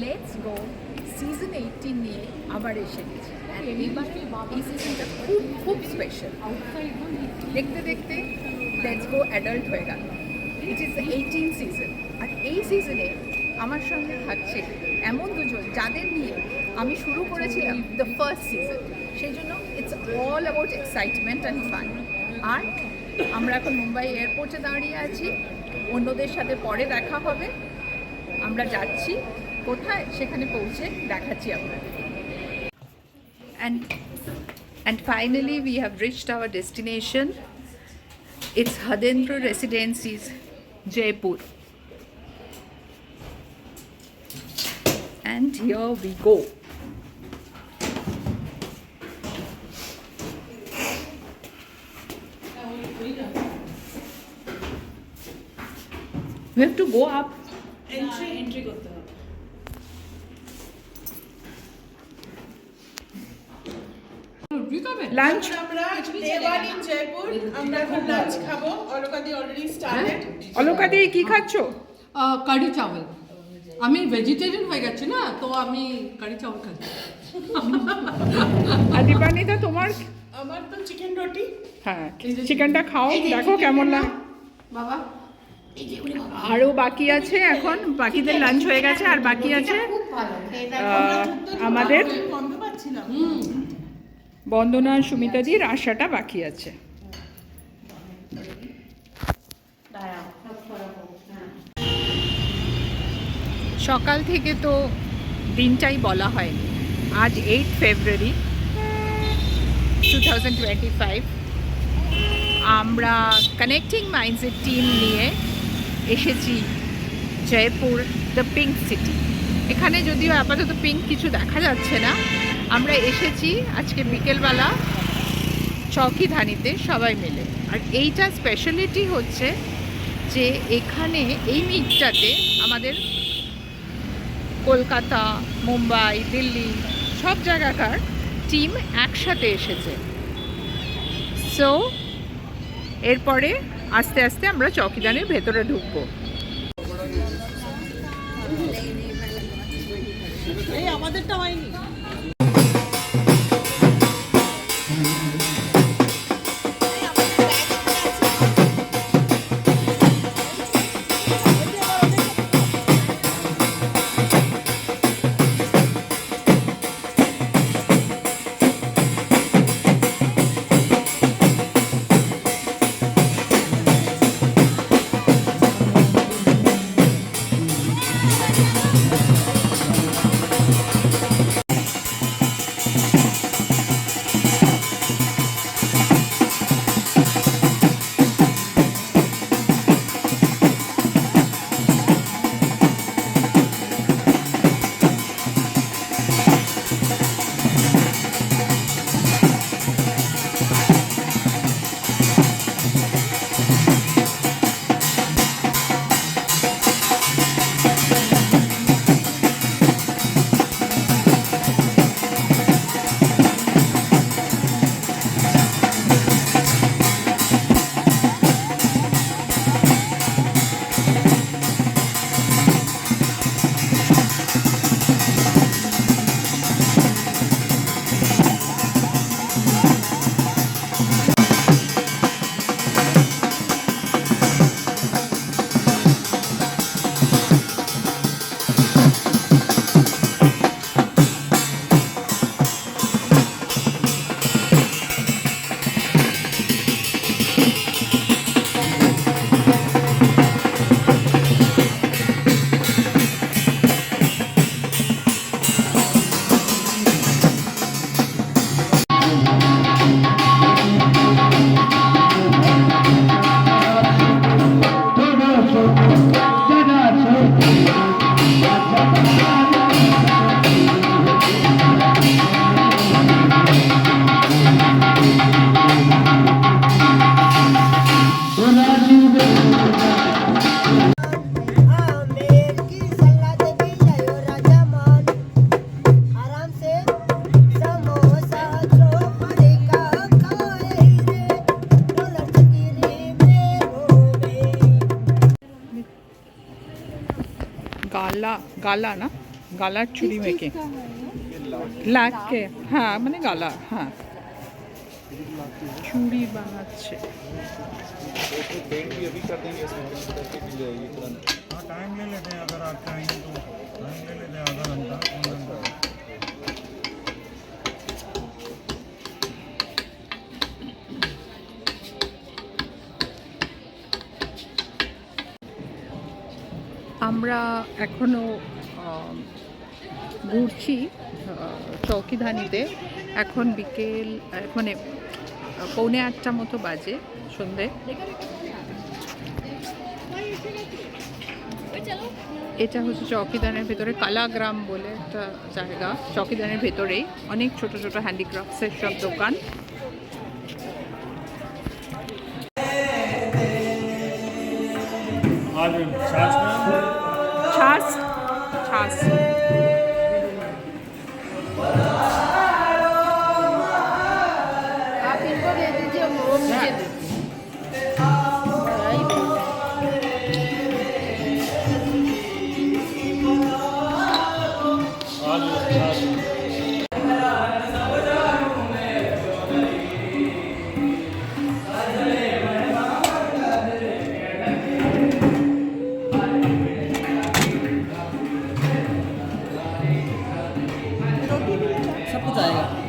Let's go season 18 নিয়ে আবার এসে গেছে। আর এবার এই সিজনটা খুব খুব স্পেশাল। দেখতে দেখতে লেটস গো অ্যাডাল্ট হয়ে গেল। It is 18 season. আর এই সিজনে আমার সঙ্গে থাকছে এমন দুজন যাদের নিয়ে আমি শুরু করেছিলাম দ্য ফার্স্ট সিজন। সেই জন্য it's all about excitement and fun. আর আমরা এখন মুম্বাই এয়ারপোর্টে দাঁড়িয়ে আছি, অন্যদের সাথে পরে দেখা হবে। আমরা যাচ্ছি কোথায়, সেখানে পৌঁছে দেখাচ্ছি আপনাদের। And finally we have reached our destination. It's Hadendra Residencies, Jaipur. And here we go. We have to go up. Entry করতে হবে। Lunch. আমরা day one in Jaipur, আমরা এখন লাঞ্চ খাবো। অলকাদি অলরেডি স্টার্টেড। অলকা দি কি খাচ্ছো? কারি চাওয়াল। আমি ভেজিটেরিয়ান হয়ে গেছি না, তো আমি কারি চাওয়াল খাচ্ছি। আর দীপানিতা তোমার? আমার তো চিকেন রুটি। হ্যাঁ, চিকেনটা খাও, দেখো কেমন লাগে। বাবা আরও বাকি আছে, এখন বাকিদের লাঞ্চ হয়ে গেছে আর বাকি আছে আমাদের গন্ধ পাচ্ছিলাম। বন্দনা আর সুমিতাদির আশাটা বাকি আছে। সকাল থেকে তো দিনটাই বলা হয়নি। আজ 8 ফেব্রুয়ারি 2025। আমরা কানেক্টিং মাইন্ডসের টিম নিয়ে এসেছি জয়পুর, দ্য পিঙ্ক সিটি। এখানে যদিও আপাতত পিঙ্ক কিছু দেখা যাচ্ছে না। আমরা এসেছি আজকে বিকেলবেলা চৌকিধানিতে সবাই মিলে। আর এইটা স্পেশালিটি হচ্ছে যে এখানে এই মিটটাতে আমাদের কলকাতা, মুম্বাই, দিল্লি সব জায়গাকার টিম একসাথে এসেছে। সো এরপরে আস্তে আস্তে আমরা চৌকিদানের ভেতরে ঢুকবো। এই আমাদেরটা হয়নি। গালা না গালার চুড়ি মেকিং লাক के हाँ মানে গালা हाँ चूड़ी बनाচ্ছে पेंट भी अभी कर देंगे इसमें करके मिल जाएगी तुरंत। हाँ टाइम ले लेते हैं अगर आप चाहेंगे तो टाइम ले लेते हैं आधा घंटा 1 घंटा। আমরা এখনো ঘুরছি চৌকিধানিতে। এখন বিকেল মানে 7:45 মতো বাজে সন্ধে। এটা হচ্ছে চৌকিদানের ভেতরে কালাগ্রাম বলে একটা জায়গা। চৌকিদানের ভেতরেই অনেক ছোট ছোট হ্যান্ডিক্রাফটসের সব দোকান। आज छाछ में छाछ छाछ आप इनको दे दीजिए वो मुझे दे दीजिए। आज छाछ सब कुछ आएगा